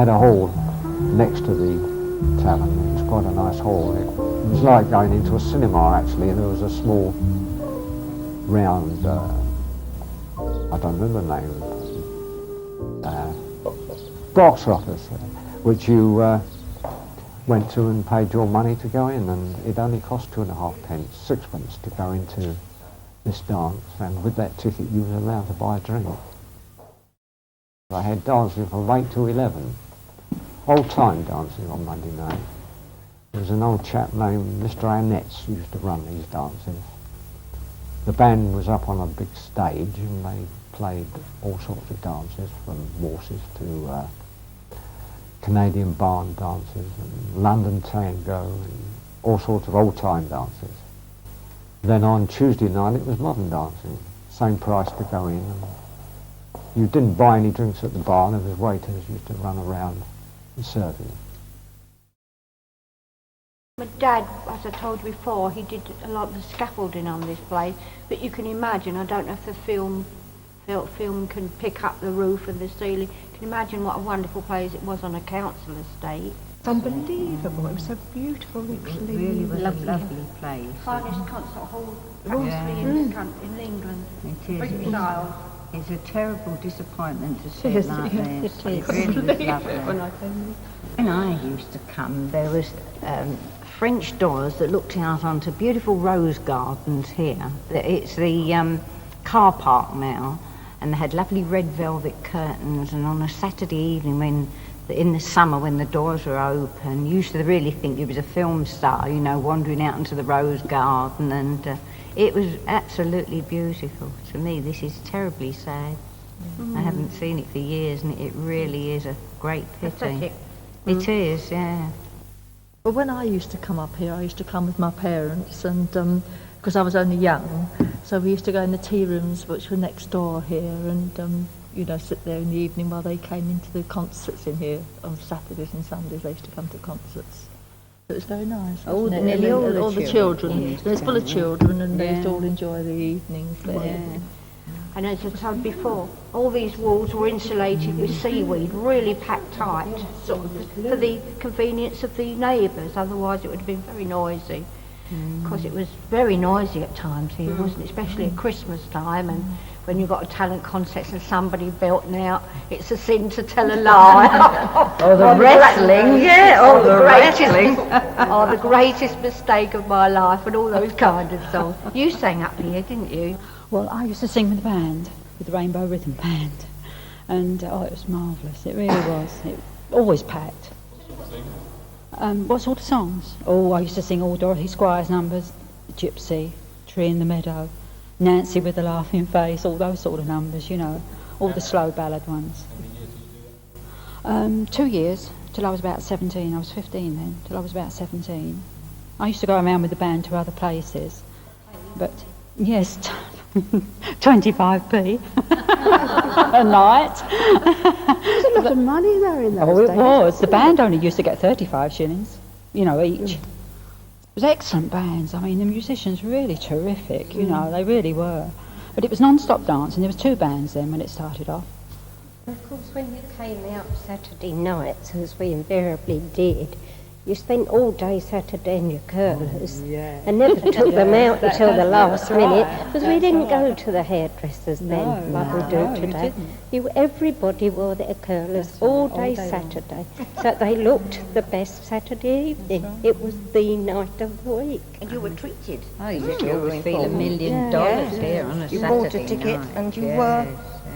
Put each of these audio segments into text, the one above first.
had a hall next to the tavern. It was quite a nice hall. It was like going into a cinema actually. There was a small round, I don't remember the name, box office, which you went to and paid your money to go in, and it only cost 2.5 sixpence to go into this dance, and with that ticket you were allowed to buy a drink. I had dancing from 8 to 11, old-time dancing on Monday night. There was an old chap named Mr. Annetts who used to run these dances. The band was up on a big stage and they played all sorts of dances, from waltzes to Canadian barn dances and London tango and all sorts of old-time dances. Then on Tuesday night it was modern dancing, same price to go in. And you didn't buy any drinks at the bar, there was waiters used to run around and serve you. My dad, as I told you before, he did a lot of the scaffolding on this place, but you can imagine, I don't know if the film can pick up the roof and the ceiling. You can imagine what a wonderful place it was on a council estate. It's unbelievable. It was so beautiful. It really was a lovely place. Finest concert hall probably in England. It is. British Isles. It's a terrible disappointment to see it like this. It really was lovely. When I used to come, there was French doors that looked out onto beautiful rose gardens here. It's the car park now, and they had lovely red velvet curtains, and on a Saturday evening when in the summer when the doors were open, you used to really think you was a film star, you know, wandering out into the rose garden, and it was absolutely beautiful. To me, this is terribly sad. I haven't seen it for years, and it really is a great pity. It is, yeah. Well, when I used to come up here, I used to come with my parents, and because I was only young, so we used to go in the tea rooms which were next door here, and you know, sit there in the evening while they came into the concerts in here on Saturdays and Sundays. They used to come to concerts. It was very nice. Nearly all the children. Yes, It was full of children, and they used to all enjoy the evenings there. Yeah. And as I told before, all these walls were insulated with seaweed, really packed tight, sort of for the convenience of the neighbours, otherwise it would have been very noisy. Because it was very noisy at times here, wasn't it? Especially at Christmas time, and when you've got a talent contest and somebody belting out, it's a sin to tell a lie. Or the wrestling, The greatest mistake of my life, and all those kind of songs. You sang up here, didn't you? Well, I used to sing with the band, with the Rainbow Rhythm Band, and it was marvellous. It really was. It always packed. What sort of songs? Oh, I used to sing all Dorothy Squire's numbers, Gypsy, Tree in the Meadow, Nancy with the Laughing Face, all those sort of numbers, you know, all the slow ballad ones. 2 years, till I was about 17. I was 15 then, till I was about 17. I used to go around with the band to other places, but yes, 25p a night. There's a lot of money there in those days. Oh, it was. The band only used to get 35 shillings, you know, each. It was excellent bands. I mean, the musicians were really terrific, you know, they really were. But it was non-stop dancing. There was 2 bands then when it started off. Of course, when you came out Saturday nights, as we invariably did, you spent all day Saturday in your curlers and never took them out until the last minute, because we didn't go to the hairdressers then like we do today. Everybody wore their curlers all day Saturday, so they looked the best Saturday evening. It was the night of the week. And you were treated. Oh, you used to always feel $1 million here on a Saturday You bought a ticket night. and you were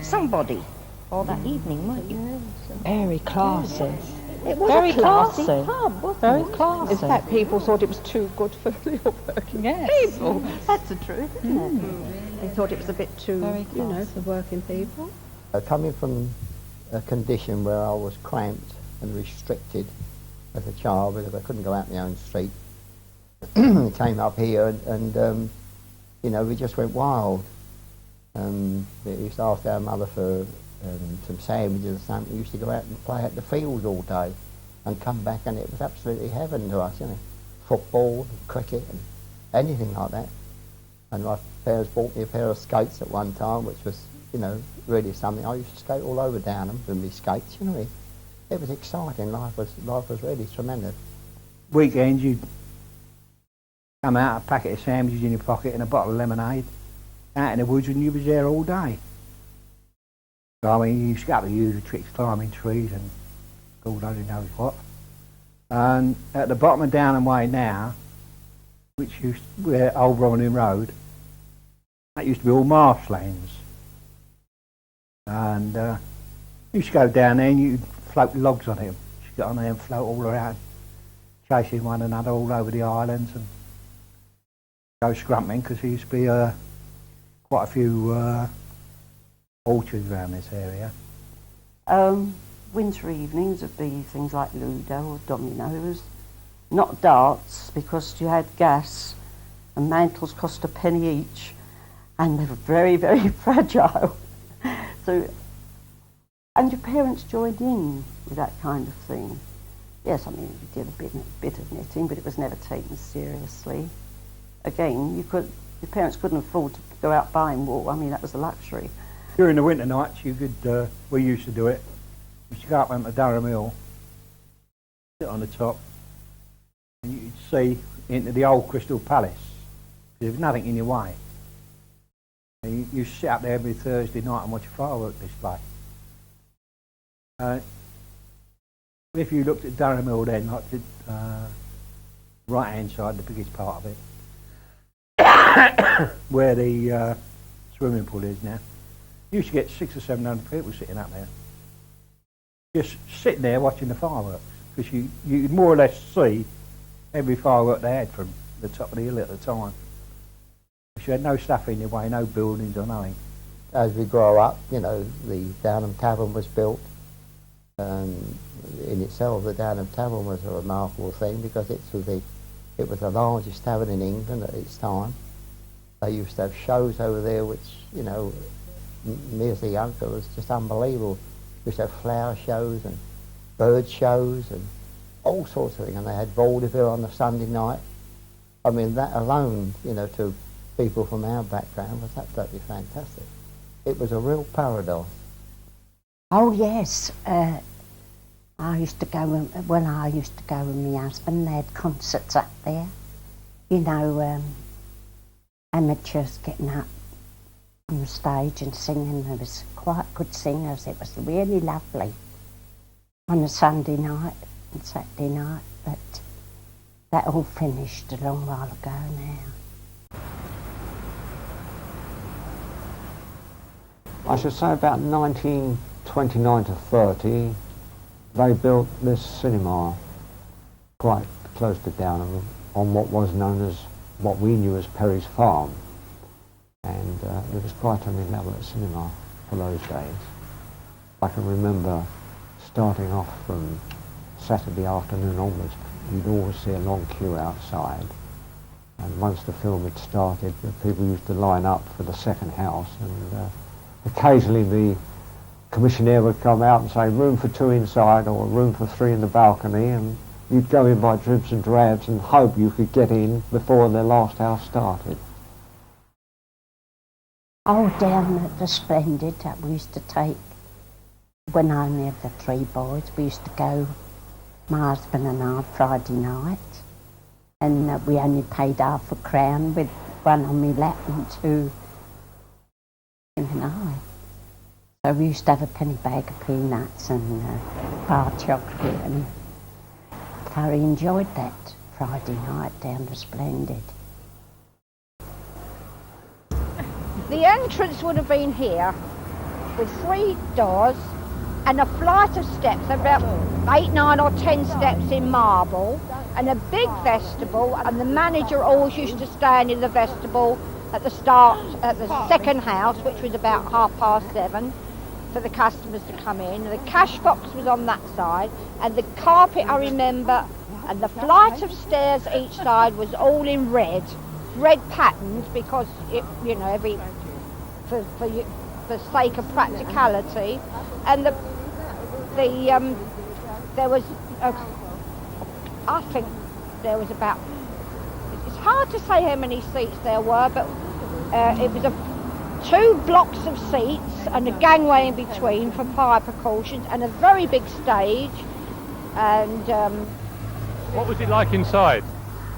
somebody for that evening, weren't you? Very classy. It was Very a classy classy. pub, wasn't Very it? classy. In fact, people thought it was too good for the working people. That's the truth, isn't it? They thought it was a bit too, You know, for working people. Coming from a condition where I was cramped and restricted as a child because I couldn't go out my own street, came up here and you know, we just went wild. We used to ask our mother for some sandwiches or something. We used to go out and play at the fields all day and come back, and it was absolutely heaven to us, you know. Football, and cricket, and anything like that. And my parents bought me a pair of skates at one time, which was, you know, really something. I used to skate all over Downham with my skates, you know. it was exciting. Life was really tremendous. Weekends you'd come out, a packet of sandwiches in your pocket and a bottle of lemonade, out in the woods, and you was there all day. So, I mean, you used to go to the usual tricks, climbing trees and God only knows what. And at the bottom of Downham Way now, which used where Old Bromley Road, that used to be all marshlands. And you used to go down there and you'd float logs on it. You should get on there and float all around, chasing one another all over the islands and go scrumping, because there used to be quite a few orchards around this area. Winter evenings would be things like Ludo or dominoes, not darts, because you had gas and mantles cost a penny each and they were very, very fragile. So, and your parents joined in with that kind of thing. Yes, I mean, we did a bit of knitting, but it was never taken seriously. Again, your parents couldn't afford to go out buying wool. I mean, that was a luxury. During the winter nights, you could, we used to do it. You used to go up onto Durham Hill, sit on the top, and you'd see into the old Crystal Palace. There was nothing in your way. And you sit up there every Thursday night and watch a firework display. If you looked at Durham Hill then, like the right-hand side, the biggest part of it, where the swimming pool is now, you used to get 600 or 700 people sitting up there, just sitting there watching the fireworks, because you could more or less see every firework they had from the top of the hill at the time. Because you had no stuff in your way, no buildings or nothing. As we grow up, you know, the Downham Tavern was built. And in itself, the Downham Tavern was a remarkable thing, because it was the largest tavern in England at its time. They used to have shows over there which, you know, me as a youngster, was just unbelievable. They used to have flower shows and bird shows and all sorts of things. And they had vaudeville on a Sunday night. I mean, that alone, you know, to people from our background was absolutely fantastic. It was a real paradise. Oh yes, I used to go with my husband. They had concerts up there, you know, amateurs getting up on the stage and singing. There was quite good singers. It was really lovely on a Sunday night and Saturday night, but that all finished a long while ago now. I should say about 1929 to 30, they built this cinema quite close to Downham on what was known as, what we knew as Perry's Farm. And it was quite an elaborate cinema for those days. I can remember starting off from Saturday afternoon onwards, you'd always see a long queue outside. And once the film had started, the people used to line up for the second house, and occasionally the commissionaire would come out and say room for 2 inside or room for 3 in the balcony, and you'd go in by dribs and drabs and hope you could get in before the last house started. Oh, down at the Splendid that we used to take, when I only had the 3 boys, we used to go, my husband and I, Friday night, and we only paid £0.50 with 1 on my lap and 2 him and I. So we used to have a penny bag of peanuts and bar chocolate, and thoroughly enjoyed that Friday night down the Splendid. The entrance would have been here with 3 doors and a flight of steps, about 8, 9 or 10 steps in marble, and a big vestibule, and the manager always used to stand in the vestibule at the start, at the second house, which was about 7:30, for the customers to come in. The cash box was on that side, and the carpet, I remember, and the flight of stairs each side was all in red patterns, because it, you know, for sake of practicality. And there was I think there was about, it's hard to say how many seats there were, but it was 2 blocks of seats and a gangway in between for fire precautions, and a very big stage. And what was it like inside?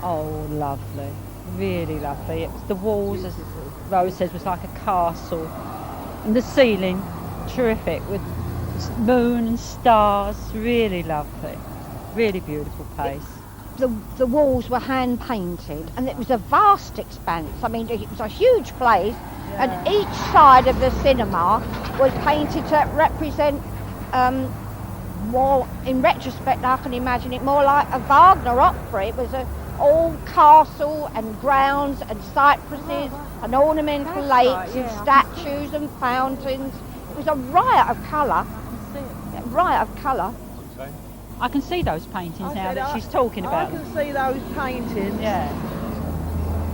Oh, lovely, really lovely. It was the walls, as Rose says, was like a castle, and the ceiling, terrific, with moon and stars. Really lovely, really beautiful place. The walls were hand painted, and it was a vast expanse. I mean, it was a huge place, and each side of the cinema was painted to represent more, in retrospect I can imagine it more like a Wagner opera. It was all castle and grounds and cypresses and ornamental lakes and statues and fountains. It was a riot of colour. I can see those paintings now that she's talking about. I can see those paintings Yeah.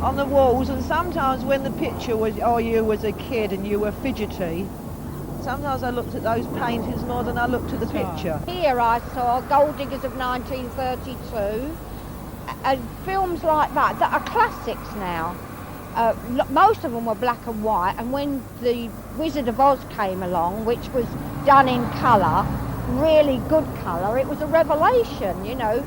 on the walls, and sometimes when the picture was, you was a kid and you were fidgety, sometimes I looked at those paintings more than I looked at the picture. Here I saw Gold Diggers of 1932, and films like that are classics now. Most of them were black and white, and when the Wizard of Oz came along, which was done in colour, really good colour, it was a revelation, you know.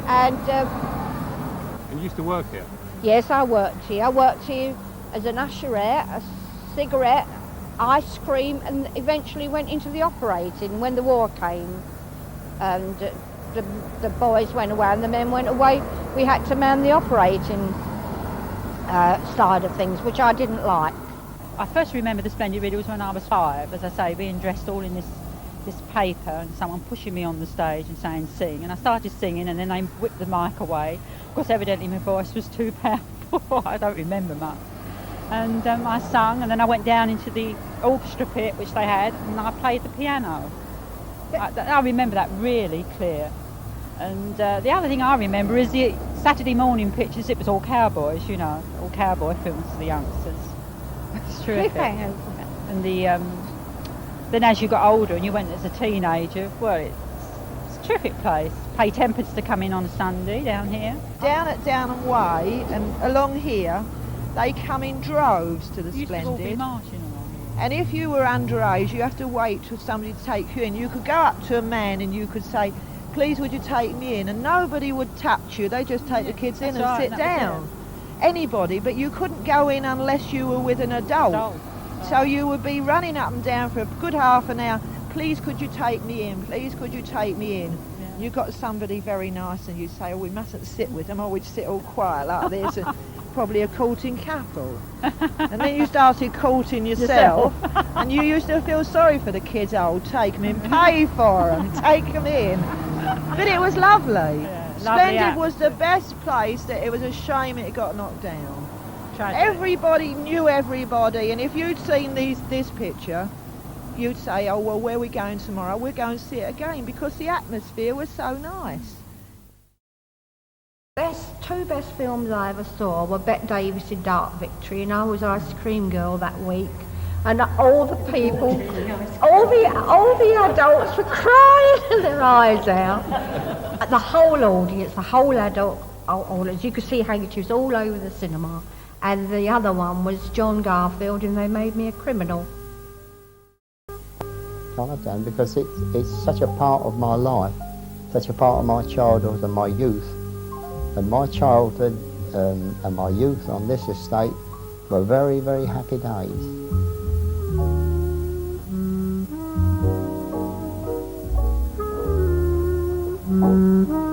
And And you used to work here? yes, I worked here. I worked here as an usherette, a cigarette, ice cream, and eventually went into the operating when the war came. And the boys went away and the men went away. We had to man the operating side of things, which I didn't like. I first remember the Splendid video was when I was 5, as I say, being dressed all in this paper, and someone pushing me on the stage and saying sing, and I started singing, and then they whipped the mic away. Of course, evidently my voice was too powerful. I don't remember much. And I sung, and then I went down into the orchestra pit, which they had, and I played the piano. I remember that really clear. And the other thing I remember is the Saturday morning pictures. It was all cowboys, you know, all cowboy films for the youngsters. It's terrific. And then as you got older and you went as a teenager, well, it's a terrific place. Pay 10p to come in on a Sunday down here. Down at Downham Way and along here, they come in droves to the You used to all be Splendid. marching along here. And if you were underage, you have to wait for somebody to take you in. You could go up to a man and you could say, please would you take me in? And nobody would touch you. They just take the kids in and right, sit that was down. Anybody, but you couldn't go in unless you were with an adult. So you would be running up and down for a good half an hour. Please could you take me in? Please could you take me in? Yeah. You got somebody very nice and you say, oh, we mustn't sit with them, or we'd sit all quiet like this. And probably a courting couple. And then you started courting yourself, and you used to feel sorry for the kids. Oh, take them in, pay for them, take them in. But it was lovely. Yeah, Splendid was the best place. That it was a shame it got knocked down. Tragic. Everybody knew everybody, and if you'd seen this picture, you'd say, oh, well, where are we going tomorrow? We're going to see it again, because the atmosphere was so nice. Two best films I ever saw were Bette Davis in Dark Victory, and I was ice cream girl that week. And all the people, all the adults were crying their eyes out. The whole audience, the whole adult audience, you could see handkerchiefs all over the cinema. And the other one was John Garfield, and They Made Me a Criminal. I've done because it's such a part of my life, such a part of my childhood and my youth. And my childhood and my youth on this estate were very, very happy days. Mm-hmm.